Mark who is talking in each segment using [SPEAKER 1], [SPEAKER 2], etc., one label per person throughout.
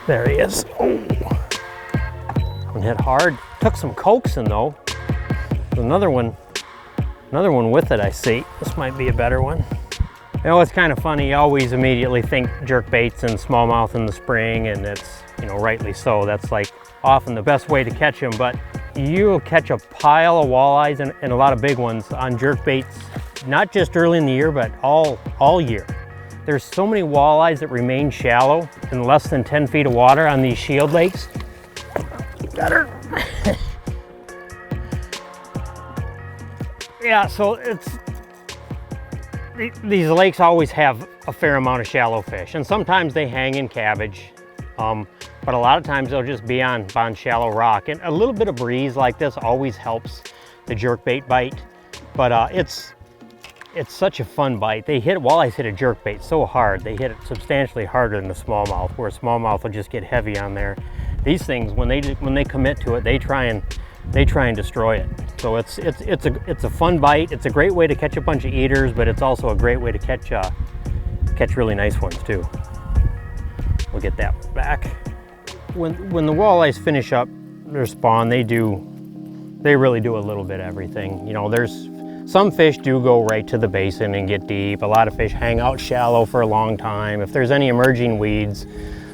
[SPEAKER 1] There he is. Oh, and hit hard. Took some coaxing though. There's another one with it I see. This might be a better one. You know, it's kind of funny. You always immediately think jerkbaits and smallmouth in the spring, and it's, you know, rightly so. That's like often the best way to catch them, but you'll catch a pile of walleyes and a lot of big ones on jerkbaits, not just early in the year, but all year. There's so many walleyes that remain shallow in less than 10 feet of water on these shield lakes. Got her. Yeah, so these lakes always have a fair amount of shallow fish, and sometimes they hang in cabbage, but a lot of times they'll just be on shallow rock. And a little bit of breeze like this always helps the jerkbait bite, but it's such a fun bite. Walleyes hit a jerkbait so hard, they hit it substantially harder than the smallmouth, where a smallmouth will just get heavy on there. These things, when they commit to it, they try and destroy it. So it's a fun bite. It's a great way to catch a bunch of eaters, but it's also a great way to catch really nice ones too. We'll get that one back. When the walleyes finish up their spawn, they really do a little bit of everything. You know, some fish do go right to the basin and get deep. A lot of fish hang out shallow for a long time. If there's any emerging weeds,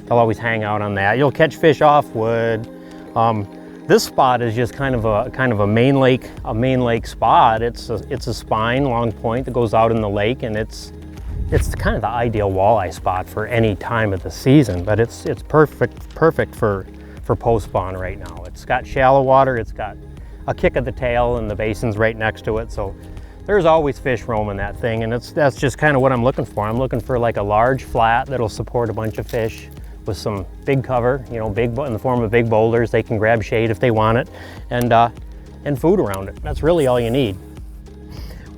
[SPEAKER 1] they'll always hang out on that. You'll catch fish off wood. This spot is just kind of a main lake spot. It's a spine long point that goes out in the lake, and it's kind of the ideal walleye spot for any time of the season. But it's perfect for post spawn right now. It's got shallow water. It's got a kick of the tail, and the basin's right next to it. So there's always fish roaming that thing, and that's just kind of what I'm looking for. I'm looking for like a large flat that'll support a bunch of fish with some big cover, you know, in the form of big boulders. They can grab shade if they want it, and food around it. That's really all you need.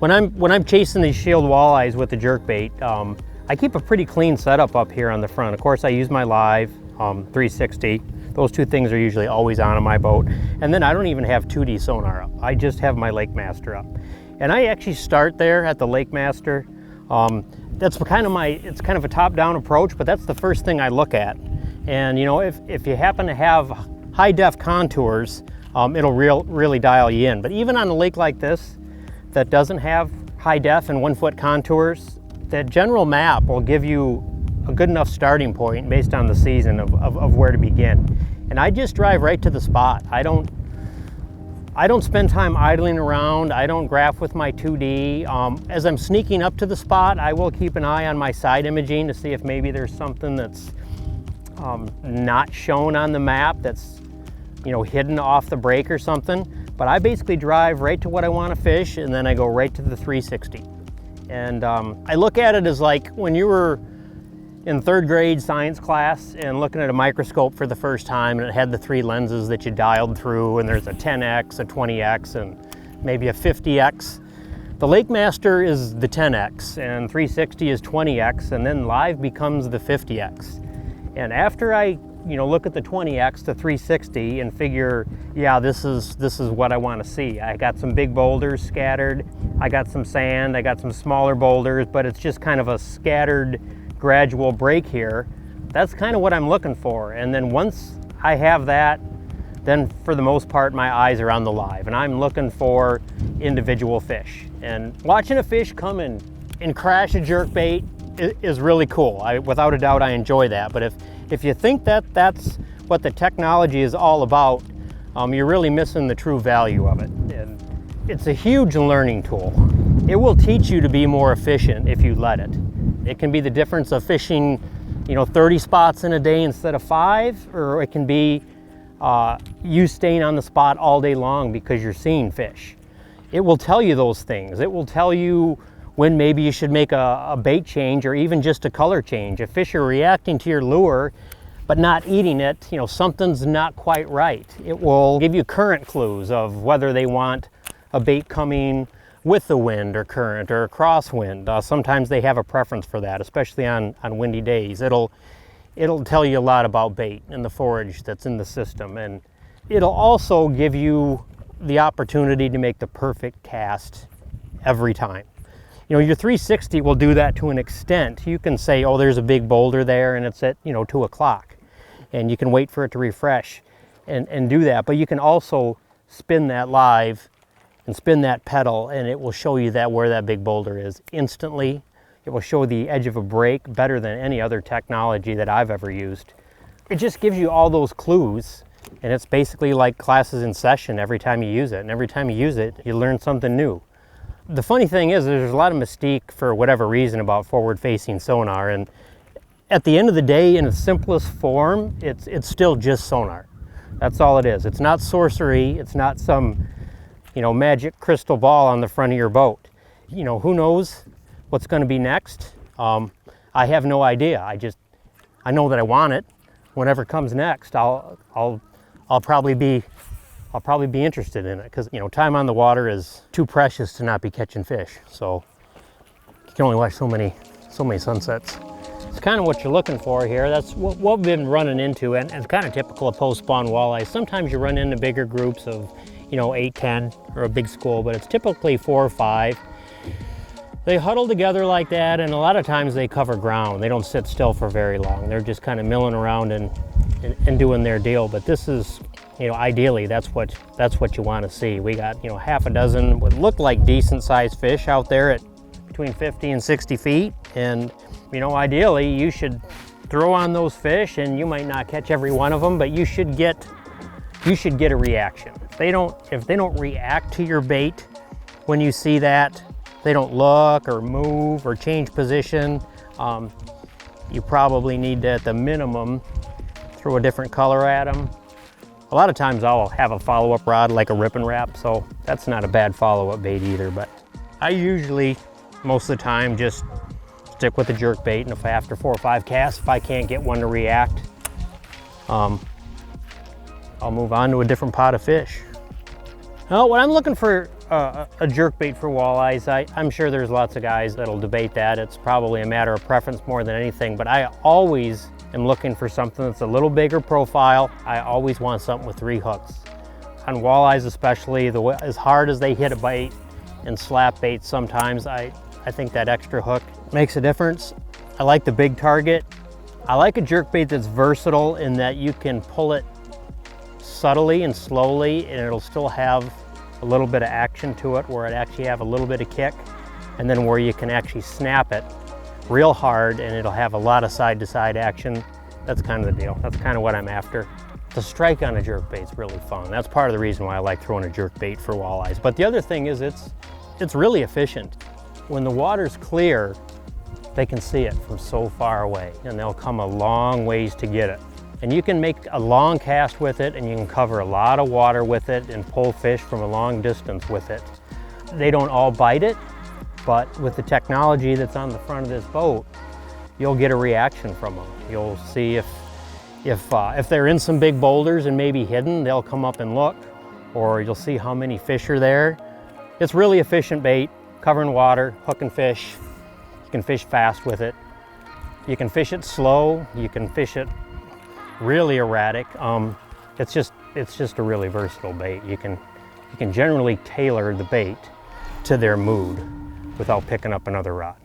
[SPEAKER 1] When I'm chasing these shield walleyes with the jerkbait, I keep a pretty clean setup up here on the front. Of course, I use my live 360. Those two things are usually always on my boat. And then I don't even have 2D sonar up. I just have my Lake Master up. And I actually start there at the Lake Master. That's kind of it's kind of a top-down approach, but that's the first thing I look at. And you know, if you happen to have high def contours, it'll really dial you in. But even on a lake like this that doesn't have high def and 1 foot contours, that general map will give you a good enough starting point based on the season of where to begin. And I just drive right to the spot. I don't spend time idling around. I don't graph with my 2D. As I'm sneaking up to the spot, I will keep an eye on my side imaging to see if maybe there's something that's not shown on the map, that's, you know, hidden off the break or something. But I basically drive right to what I want to fish, and then I go right to the 360. And I look at it as like when you were in 3rd grade science class and looking at a microscope for the first time, and it had the 3 lenses that you dialed through, and there's a 10x, a 20x, and maybe a 50x. The Lake Master is the 10x, and 360 is 20x, and then live becomes the 50x. And after I, you know, look at the 20x to 360 and figure, yeah, this is what I want to see. I got some big boulders scattered. I got some sand. I got some smaller boulders, but it's just kind of a scattered, gradual break here. That's kind of what I'm looking for. And then once I have that, then for the most part my eyes are on the live, and I'm looking for individual fish. And watching a fish come and crash a jerkbait is really cool. Without a doubt I enjoy that. But if you think that that's what the technology is all about, you're really missing the true value of it. And it's a huge learning tool. It will teach you to be more efficient if you let it. It can be the difference of fishing, you know, 30 spots in a day instead of 5, or it can be you staying on the spot all day long because you're seeing fish. It will tell you those things. It will tell you when maybe you should make a bait change, or even just a color change. If fish are reacting to your lure but not eating it, you know, something's not quite right. It will give you current clues of whether they want a bait coming with the wind or current or crosswind. Sometimes they have a preference for that, especially on windy days. It'll tell you a lot about bait and the forage that's in the system, and it'll also give you the opportunity to make the perfect cast every time. You know, your 360 will do that to an extent. You can say, oh, there's a big boulder there and it's at, you know, 2 o'clock. and you can wait for it to refresh and do that. But you can also spin that live and spin that pedal, and it will show you that where that big boulder is instantly. It will show the edge of a break better than any other technology that I've ever used. It just gives you all those clues, and it's basically like classes in session every time you use it. And every time you use it, you learn something new. The funny thing is there's a lot of mystique for whatever reason about forward-facing sonar, and at the end of the day, in its simplest form, it's still just sonar. That's all it is. It's not sorcery. It's not some, you know, magic crystal ball on the front of your boat. You know, who knows what's going to be next? I have no idea. I know that I want it. Whatever comes next, I'll probably be interested in it, because, you know, time on the water is too precious to not be catching fish. So you can only watch so many sunsets. It's kind of what you're looking for here. That's what we've been running into, and it's kind of typical of post-spawn walleye. Sometimes you run into bigger groups of, you know, 8, 10, or a big school, but it's typically 4 or 5. They huddle together like that, and a lot of times they cover ground. They don't sit still for very long. They're just kind of milling around and doing their deal. But this is, you know, ideally, that's what you want to see. We got, you know, half a dozen what look like decent sized fish out there at between 50 and 60 feet. And, you know, ideally you should throw on those fish, and you might not catch every one of them, but you should get a reaction. If they don't react to your bait when you see that, they don't look or move or change position, you probably need to, at the minimum, throw a different color at them. A lot of times I'll have a follow-up rod like a rip and wrap, so that's not a bad follow-up bait either. But I usually, most of the time, just stick with the jerkbait, and if after 4 or 5 casts, if I can't get one to react, I'll move on to a different pot of fish. Now, when I'm looking for a jerkbait for walleyes, I'm sure there's lots of guys that'll debate that. It's probably a matter of preference more than anything, but I always am looking for something that's a little bigger profile. I always want something with 3 hooks. On walleyes especially, as hard as they hit a bait and slap baits sometimes, I think that extra hook makes a difference. I like the big target. I like a jerkbait that's versatile in that you can pull it subtly and slowly, and it'll still have a little bit of action to it, where it actually have a little bit of kick, and then where you can actually snap it real hard and it'll have a lot of side-to-side action. That's kind of the deal. That's kind of what I'm after. The strike on a jerkbait's really fun. That's part of the reason why I like throwing a jerkbait for walleyes. But the other thing is it's really efficient. When the water's clear, they can see it from so far away, and they'll come a long ways to get it. And you can make a long cast with it, and you can cover a lot of water with it and pull fish from a long distance with it. They don't all bite it, but with the technology that's on the front of this boat, you'll get a reaction from them. You'll see if they're in some big boulders and maybe hidden, they'll come up and look, or you'll see how many fish are there. It's really efficient bait, covering water, hooking fish. You can fish fast with it. You can fish it slow. You can fish it really erratic. It's just a really versatile bait. You can generally tailor the bait to their mood without picking up another rod.